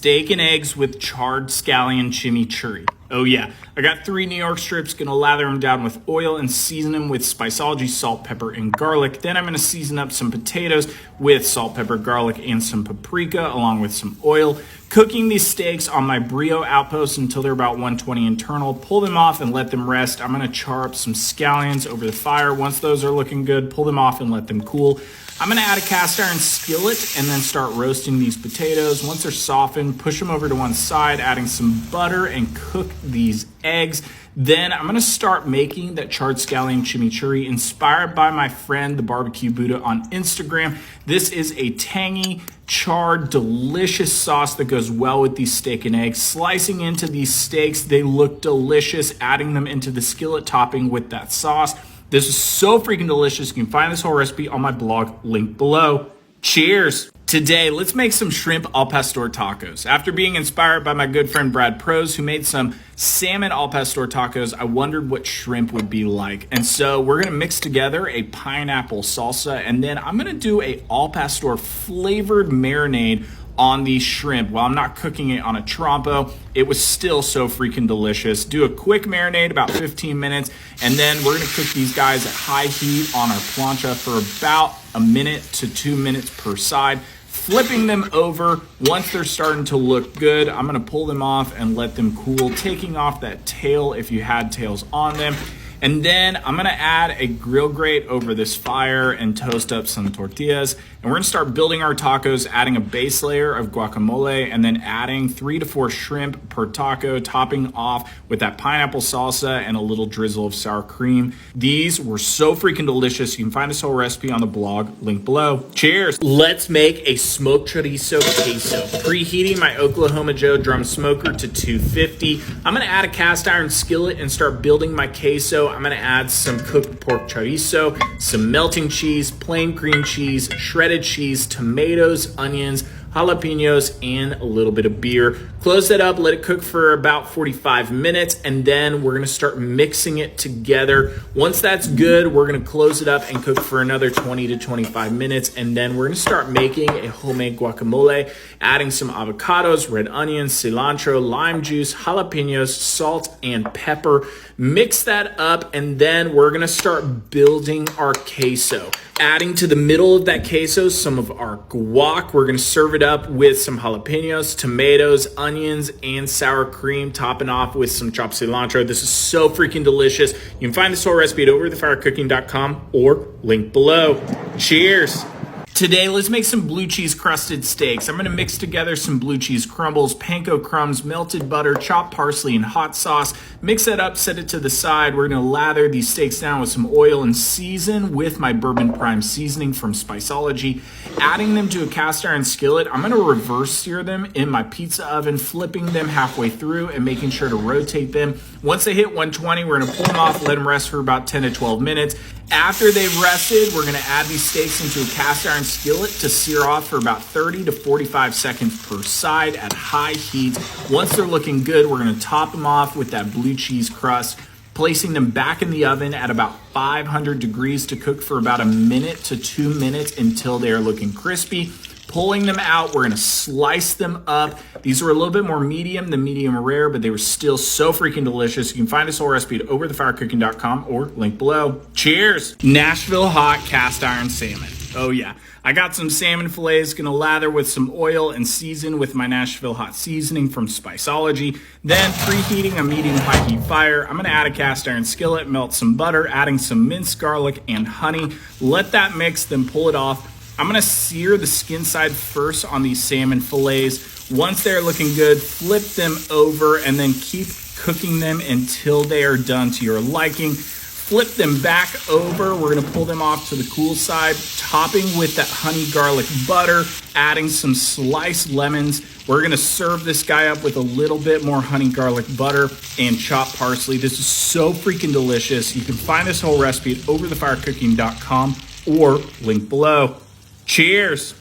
steak and eggs with charred scallion chimichurri. Oh yeah, I got 3 New York strips, gonna lather them down with oil and season them with Spiceology salt, pepper, and garlic. Then I'm gonna season up some potatoes with salt, pepper, garlic, and some paprika along with some oil. Cooking these steaks on my Brio Outpost until they're about 120 internal. Pull them off and let them rest. I'm gonna char up some scallions over the fire. Once those are looking good, pull them off and let them cool. I'm gonna add a cast iron skillet and then start roasting these potatoes. Once they're softened, push them over to one side, adding some butter and cook these eggs. Then I'm gonna start making that charred scallion chimichurri inspired by my friend, the Barbecue Buddha on Instagram. This is a tangy, charred, delicious sauce that goes well with these steak and eggs. Slicing into these steaks, they look delicious, adding them into the skillet topping with that sauce. This is so freaking delicious. You can find this whole recipe on my blog, link below. Cheers. Today, let's make some shrimp al pastor tacos. After being inspired by my good friend Brad Prose, who made some salmon al pastor tacos, I wondered what shrimp would be like. And so we're gonna mix together a pineapple salsa, and then I'm gonna do a al pastor flavored marinade on the shrimp. While I'm not cooking it on a trompo, it was still so freaking delicious. Do a quick marinade, about 15 minutes, and then we're gonna cook these guys at high heat on our plancha for about 1 minute to 2 minutes per side. Flipping them over, once they're starting to look good, I'm gonna pull them off and let them cool, taking off that tail if you had tails on them. And then I'm gonna add a grill grate over this fire and toast up some tortillas. And we're gonna start building our tacos, adding a base layer of guacamole, and then adding 3 to 4 shrimp per taco, topping off with that pineapple salsa and a little drizzle of sour cream. These were so freaking delicious. You can find this whole recipe on the blog, link below. Cheers. Let's make a smoked chorizo queso. Preheating my Oklahoma Joe drum smoker to 250. I'm gonna add a cast iron skillet and start building my queso. I'm gonna add some cooked pork chorizo, some melting cheese, plain cream cheese, shredded cheese, tomatoes, onions, jalapenos, and a little bit of beer. Close that up, let it cook for about 45 minutes, and then we're gonna start mixing it together. Once that's good, we're gonna close it up and cook for another 20 to 25 minutes, and then we're gonna start making a homemade guacamole, adding some avocados, red onions, cilantro, lime juice, jalapenos, salt, and pepper. Mix that up, and then we're gonna start building our queso. Adding to the middle of that queso some of our guac. We're gonna serve it up with some jalapenos, tomatoes, onions, and sour cream, topping off with some chopped cilantro. This is so freaking delicious. You can find this whole recipe at overthefirecooking.com or link below. Cheers. Today, let's make some blue cheese crusted steaks. I'm gonna mix together some blue cheese crumbles, panko crumbs, melted butter, chopped parsley, and hot sauce. Mix that up, set it to the side. We're gonna lather these steaks down with some oil and season with my bourbon prime seasoning from Spiceology. Adding them to a cast iron skillet, I'm gonna reverse sear them in my pizza oven, flipping them halfway through and making sure to rotate them. Once they hit 120, we're gonna pull them off, let them rest for about 10 to 12 minutes. After they've rested, we're gonna add these steaks into a cast iron skillet to sear off for about 30 to 45 seconds per side at high heat. Once they're looking good, we're gonna top them off with that blue cheese crust, placing them back in the oven at about 500 degrees to cook for about 1 minute to 2 minutes until they are looking crispy. Pulling them out, we're gonna slice them up. These were a little bit more medium than medium rare, but they were still so freaking delicious. You can find this whole recipe at overthefirecooking.com or link below. Cheers. Nashville hot cast iron salmon. Oh yeah, I got some salmon fillets, gonna lather with some oil and season with my Nashville hot seasoning from Spiceology. Then preheating a medium high heat fire, I'm gonna add a cast iron skillet, melt some butter, adding some minced garlic and honey. Let that mix, then pull it off. I'm gonna sear the skin side first on these salmon fillets. Once they're looking good, flip them over and then keep cooking them until they are done to your liking. Flip them back over. We're gonna pull them off to the cool side, topping with that honey garlic butter, adding some sliced lemons. We're gonna serve this guy up with a little bit more honey garlic butter and chopped parsley. This is so freaking delicious. You can find this whole recipe at overthefirecooking.com or link below. Cheers.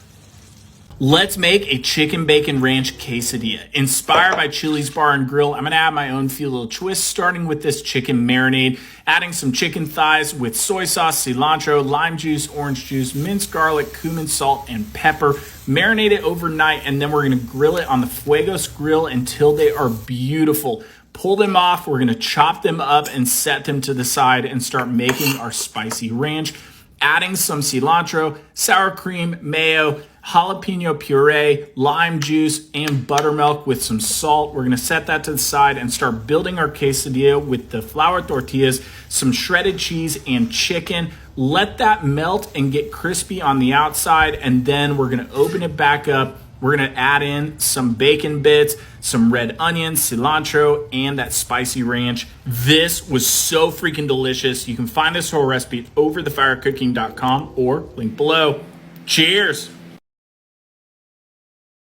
Let's make a chicken bacon ranch quesadilla. Inspired by Chili's Bar and Grill, I'm gonna add my own few little twists, starting with this chicken marinade, adding some chicken thighs with soy sauce, cilantro, lime juice, orange juice, minced garlic, cumin, salt, and pepper. Marinate it overnight, and then we're gonna grill it on the Fuegos grill until they are beautiful. Pull them off, we're gonna chop them up and set them to the side and start making our spicy ranch. Adding some cilantro, sour cream, mayo, jalapeno puree, lime juice, and buttermilk with some salt. We're gonna set that to the side and start building our quesadilla with the flour tortillas, some shredded cheese, and chicken. Let that melt and get crispy on the outside, and then we're gonna open it back up. We're gonna add in some bacon bits, some red onions, cilantro, and that spicy ranch. This was so freaking delicious. You can find this whole recipe at overthefirecooking.com or link below. Cheers.